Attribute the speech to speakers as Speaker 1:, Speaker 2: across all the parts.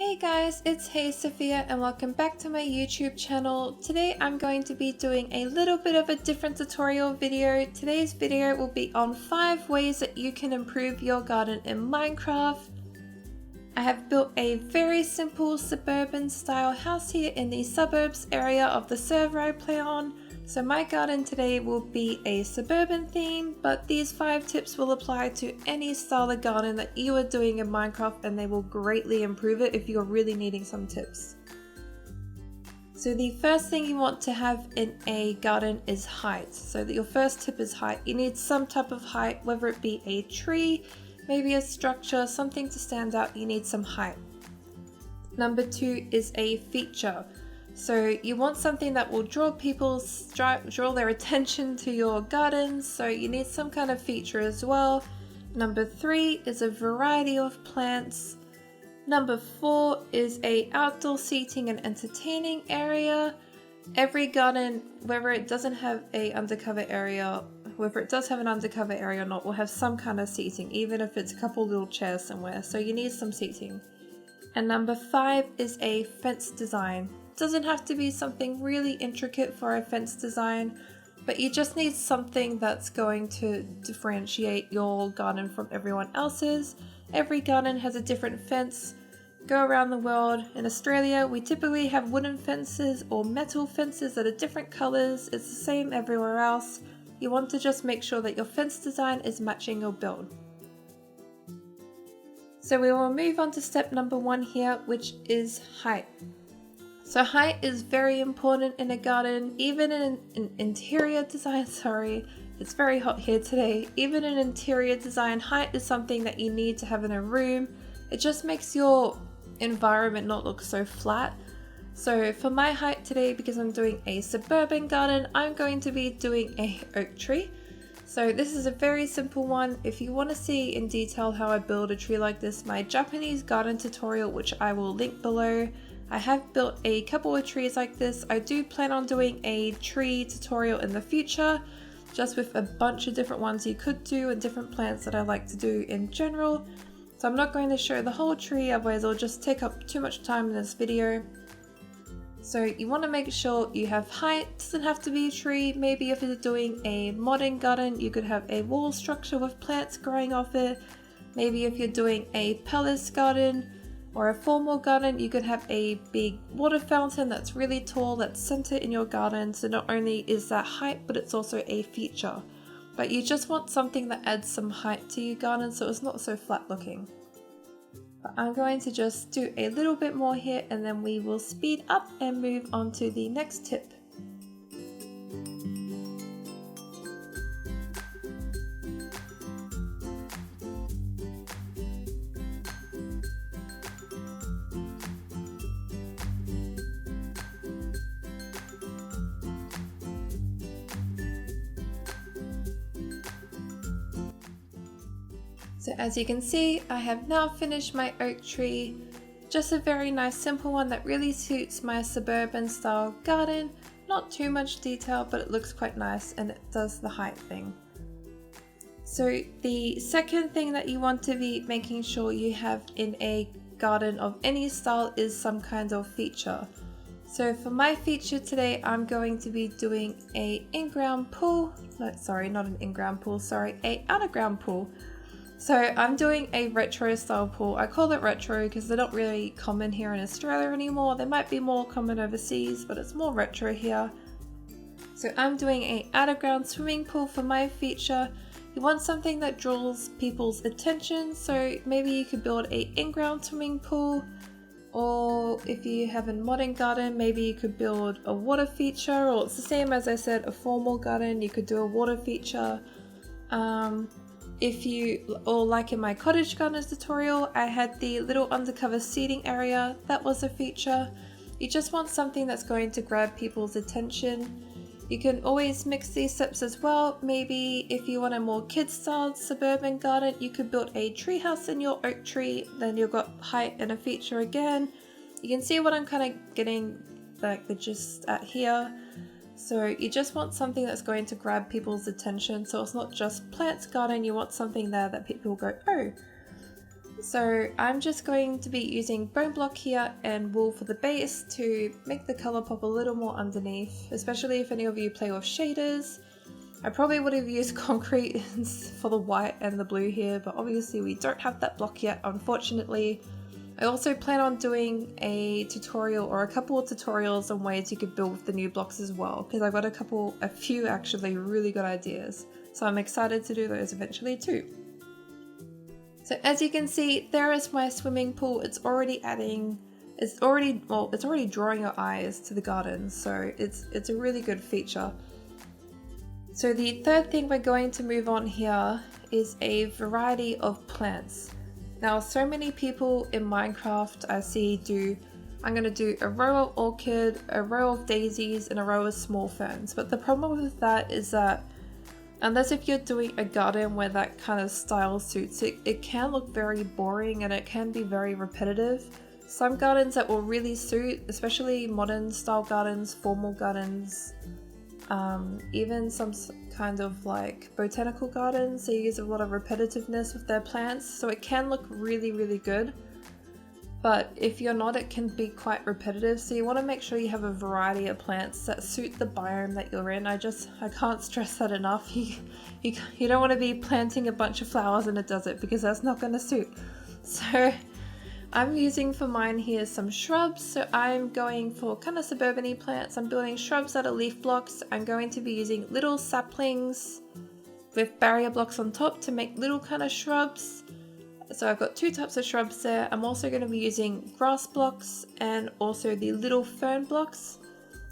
Speaker 1: Hey guys, it's Hey Sophia and welcome back to my YouTube channel. Today I'm going to be doing a little bit of a different tutorial video. Today's video will be on 5 ways that you can improve your garden in Minecraft. I have built a very simple suburban style house here in the suburbs area of the server I play on. So my garden today will be a suburban theme, but these 5 tips will apply to any style of garden that you are doing in Minecraft and they will greatly improve it if you're really needing some tips. So the first thing you want to have in a garden is height. So your first tip is height. You need some type of height, whether it be a tree, maybe a structure, something to stand out, you need some height. Number 2 is a feature. So you want something that will draw their attention to your garden, so you need some kind of feature as well. Number 3 is a variety of plants. Number 4 is a outdoor seating and entertaining area. Every garden, whether it doesn't have an undercover area, whether it does have an undercover area or not, will have some kind of seating, even if it's a couple little chairs somewhere, so you need some seating. And number 5 is a fence design. Doesn't have to be something really intricate for a fence design, but you just need something that's going to differentiate your garden from everyone else's. Every garden has a different fence. Go around the world. In Australia, we typically have wooden fences or metal fences that are different colors. It's the same everywhere else. You want to just make sure that your fence design is matching your build. So we will move on to step number 1 here, which is height. So height is very important in a garden, even in an interior design, it's very hot here today. Even in interior design, height is something that you need to have in a room. It just makes your environment not look so flat. So for my height today, because I'm doing a suburban garden, I'm going to be doing a oak tree. So this is a very simple one. If you want to see in detail how I build a tree like this, my Japanese garden tutorial, which I will link below, I have built a couple of trees like this. I do plan on doing a tree tutorial in the future, just with a bunch of different ones you could do and different plants that I like to do in general. So I'm not going to show the whole tree, otherwise it'll just take up too much time in this video. So you want to make sure you have height. It doesn't have to be a tree. Maybe if you're doing a modern garden, you could have a wall structure with plants growing off it. Maybe if you're doing a palace garden or a formal garden, you could have a big water fountain that's really tall, that's centered in your garden. So not only is that height, but it's also a feature. But you just want something that adds some height to your garden so it's not so flat looking. But I'm going to just do a little bit more here and then we will speed up and move on to the next tip. So as you can see, I have now finished my oak tree. Just a very nice simple one that really suits my suburban style garden. Not too much detail, but it looks quite nice and it does the height thing. So the second thing that you want to be making sure you have in a garden of any style is some kind of feature. So for my feature today, I'm going to be doing a in-ground pool. No, sorry, not an in-ground pool, sorry, a out-of-ground pool. So I'm doing a retro style pool. I call it retro because they're not really common here in Australia anymore. They might be more common overseas, but it's more retro here. So I'm doing a out-of-ground swimming pool for my feature. You want something that draws people's attention, so maybe you could build a in-ground swimming pool, or if you have a modern garden, maybe you could build a water feature, or it's the same as I said, a formal garden, you could do a water feature. Or like in my cottage gardens tutorial, I had the little undercover seating area. That was a feature. You just want something that's going to grab people's attention. You can always mix these steps as well. Maybe if you want a more kid-style suburban garden, you could build a tree house in your oak tree. Then you've got height and a feature again. You can see what I'm kind of getting like the gist at here. So you just want something that's going to grab people's attention. So it's not just plants garden, you want something there that people go, oh, So I'm just going to be using bone block here and wool for the base to make the color pop a little more underneath, especially if any of you play with shaders. I probably would have used concrete for the white and the blue here, but obviously we don't have that block yet, unfortunately. I also plan on doing a tutorial or a couple of tutorials on ways you could build with the new blocks as well, because I've got a few actually really good ideas. So I'm excited to do those eventually too. So as you can see, there is my swimming pool. It's already drawing your eyes to the garden, so it's a really good feature. So the third thing we're going to move on here is a variety of plants. Now, so many people in Minecraft I see I'm going to do a row of orchid, a row of daisies, and a row of small ferns. But the problem with that is that unless if you're doing a garden where that kind of style suits it, it can look very boring and it can be very repetitive. Some gardens that will really suit, especially modern style gardens, formal gardens, even some kind of like botanical gardens, they use a lot of repetitiveness with their plants, so it can look really, really good. But if you're not, it can be quite repetitive, so you want to make sure you have a variety of plants that suit the biome that you're in. I can't stress that enough. You don't want to be planting a bunch of flowers in a desert because that's not going to suit. So I'm using for mine here some shrubs, so I'm going for kind of suburban-y plants. I'm building shrubs out of leaf blocks. I'm going to be using little saplings with barrier blocks on top to make little kind of shrubs. So I've got two types of shrubs there. I'm also going to be using grass blocks and also the little fern blocks.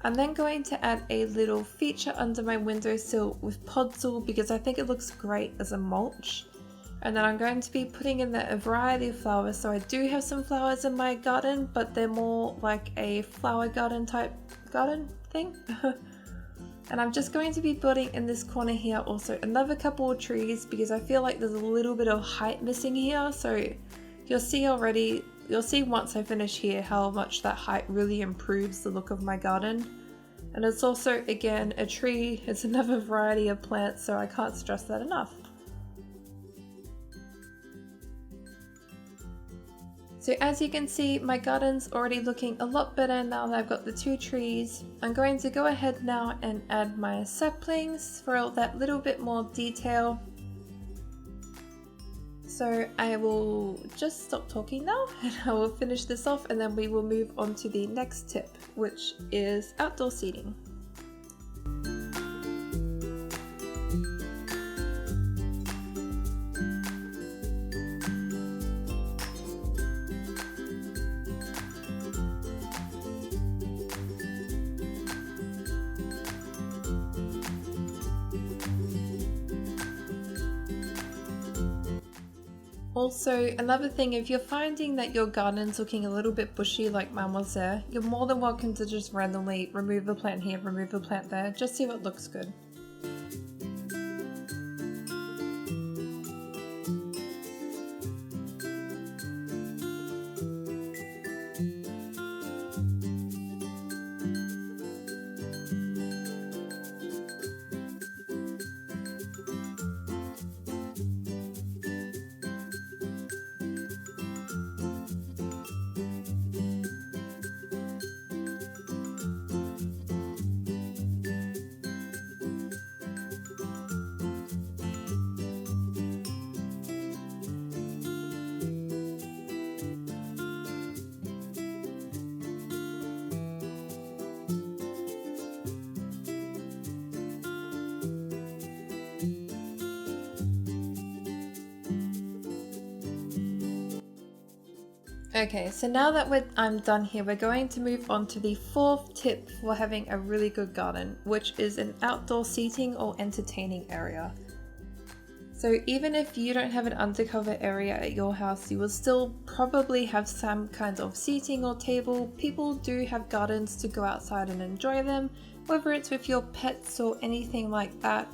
Speaker 1: I'm then going to add a little feature under my windowsill with podzol because I think it looks great as a mulch. And then I'm going to be putting in there a variety of flowers. So I do have some flowers in my garden, but they're more like a flower garden type garden thing. And I'm just going to be building in this corner here also another couple of trees because I feel like there's a little bit of height missing here. So you'll see once I finish here how much that height really improves the look of my garden. And it's also, again, a tree. It's another variety of plants, so I can't stress that enough. So as you can see, my garden's already looking a lot better now that I've got the two trees. I'm going to go ahead now and add my saplings for all that little bit more detail. So I will just stop talking now and I will finish this off, and then we will move on to the next tip, which is outdoor seating. Also, another thing, if you're finding that your garden's looking a little bit bushy like mine was there, you're more than welcome to just randomly remove a plant here, remove a plant there, just see what looks good. Okay, so now that I'm done here, we're going to move on to the fourth tip for having a really good garden, which is an outdoor seating or entertaining area. So even if you don't have an undercover area at your house, you will still probably have some kind of seating or table. People do have gardens to go outside and enjoy them, whether it's with your pets or anything like that.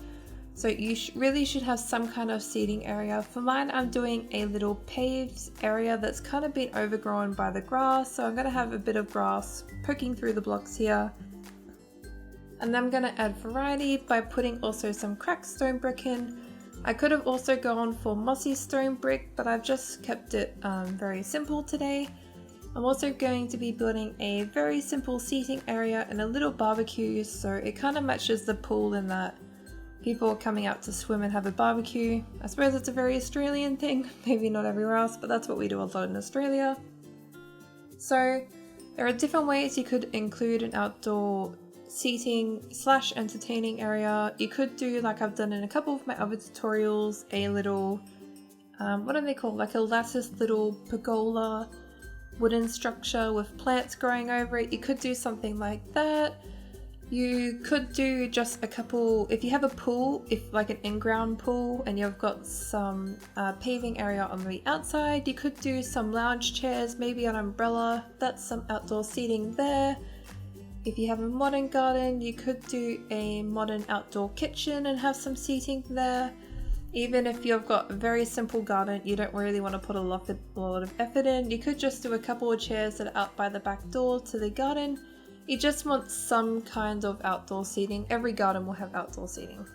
Speaker 1: So you really should have some kind of seating area. For mine, I'm doing a little paved area that's kind of been overgrown by the grass. So I'm going to have a bit of grass poking through the blocks here. And then I'm going to add variety by putting also some cracked stone brick in. I could have also gone for mossy stone brick, but I've just kept it very simple today. I'm also going to be building a very simple seating area and a little barbecue, so it kind of matches the pool in that people are coming out to swim and have a barbecue. I suppose it's a very Australian thing, maybe not everywhere else, but that's what we do a lot in Australia. So there are different ways you could include an outdoor seating / entertaining area. You could do, like I've done in a couple of my other tutorials, a little, what are they called, like a lattice little pergola wooden structure with plants growing over it. You could do something like that. You could do just a couple, if you have a pool, if like an in-ground pool and you've got some paving area on the outside, you could do some lounge chairs, maybe an umbrella. That's some outdoor seating there. If you have a modern garden, you could do a modern outdoor kitchen and have some seating there. Even if you've got a very simple garden, you don't really want to put a lot of effort in, you could just do a couple of chairs that are out by the back door to the garden. You just want some kind of outdoor seating. Every garden will have outdoor seating.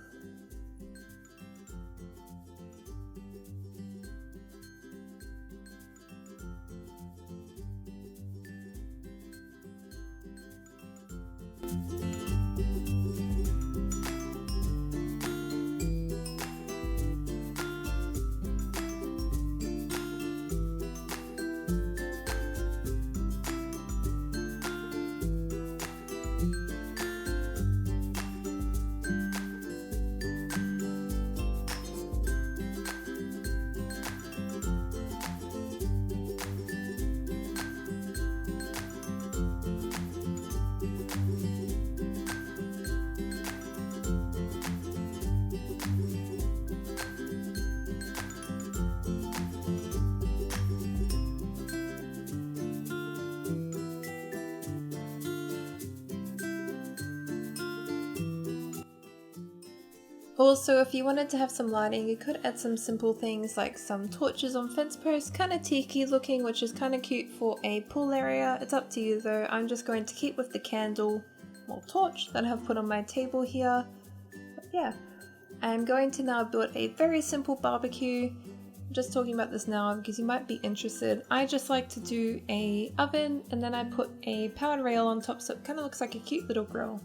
Speaker 1: Also, if you wanted to have some lighting, you could add some simple things like some torches on fence posts, kind of tiki looking, which is kind of cute for a pool area. It's up to you though. I'm just going to keep with the candle or torch that I have put on my table here. But yeah, I'm going to now build a very simple barbecue. I'm just talking about this now because you might be interested. I just like to do a oven and then I put a powered rail on top so it kind of looks like a cute little grill.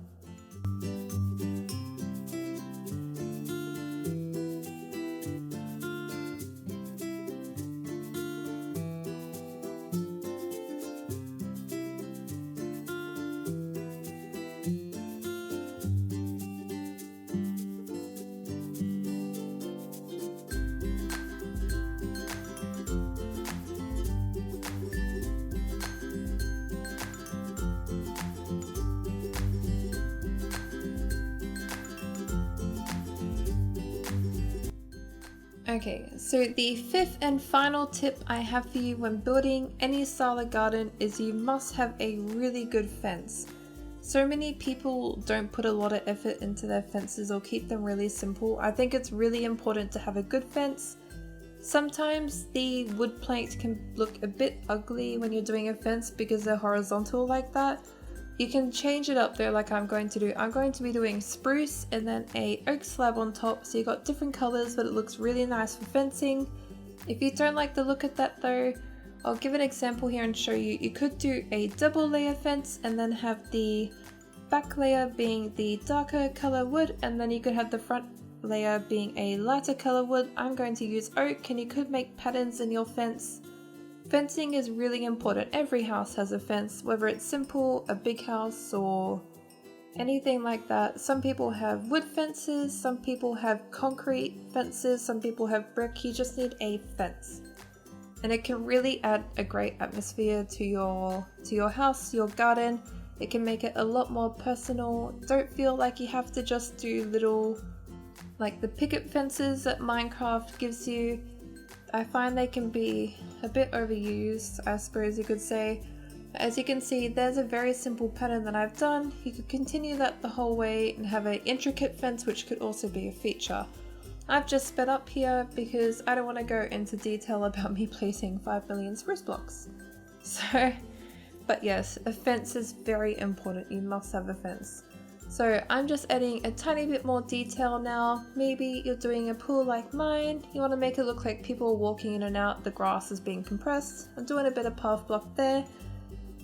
Speaker 1: Okay, so the fifth and final tip I have for you when building any style of garden is you must have a really good fence. So many people don't put a lot of effort into their fences or keep them really simple. I think it's really important to have a good fence. Sometimes the wood planks can look a bit ugly when you're doing a fence because they're horizontal like that. You can change it up though, like I'm going to do. I'm going to be doing spruce and then a oak slab on top, so you got different colors but it looks really nice for fencing. If you don't like the look of that though, I'll give an example here and show you. You could do a double layer fence and then have the back layer being the darker color wood, and then you could have the front layer being a lighter color wood. I'm going to use oak, and you could make patterns in your fence. Fencing is really important. Every house has a fence, whether it's simple, a big house, or anything like that. Some people have wood fences, some people have concrete fences, some people have brick. You just need a fence. And it can really add a great atmosphere to your house, your garden. It can make it a lot more personal. Don't feel like you have to just do little, like the picket fences that Minecraft gives you. I find they can be a bit overused, I suppose you could say. As you can see, there's a very simple pattern that I've done. You could continue that the whole way and have an intricate fence, which could also be a feature. I've just sped up here because I don't want to go into detail about me placing 5 million spruce blocks. So, but yes, a fence is very important. You must have a fence. So I'm just adding a tiny bit more detail now. Maybe you're doing a pool like mine. You want to make it look like people are walking in and out, the grass is being compressed. I'm doing a bit of path block there.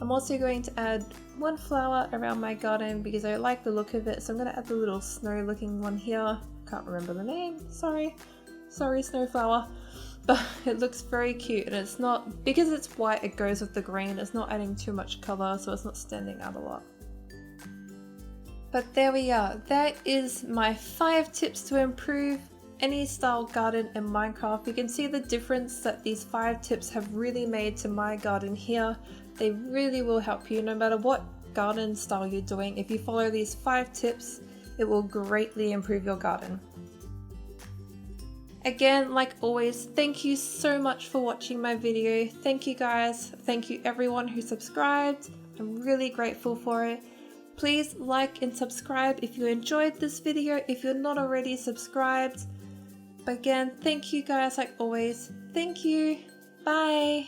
Speaker 1: I'm also going to add one flower around my garden because I like the look of it. So I'm going to add the little snow looking one here. Can't remember the name, sorry snowflower. But it looks very cute, and it's not, because it's white it goes with the green, it's not adding too much color, so it's not standing out a lot. But there we are, that is my 5 tips to improve any style garden in Minecraft. You can see the difference that these 5 tips have really made to my garden here. They really will help you no matter what garden style you're doing. If you follow these 5 tips, it will greatly improve your garden. Again, like always, thank you so much for watching my video. Thank you guys. Thank you everyone who subscribed. I'm really grateful for it. Please like and subscribe if you enjoyed this video, if you're not already subscribed. But again, thank you guys like always. Thank you. Bye.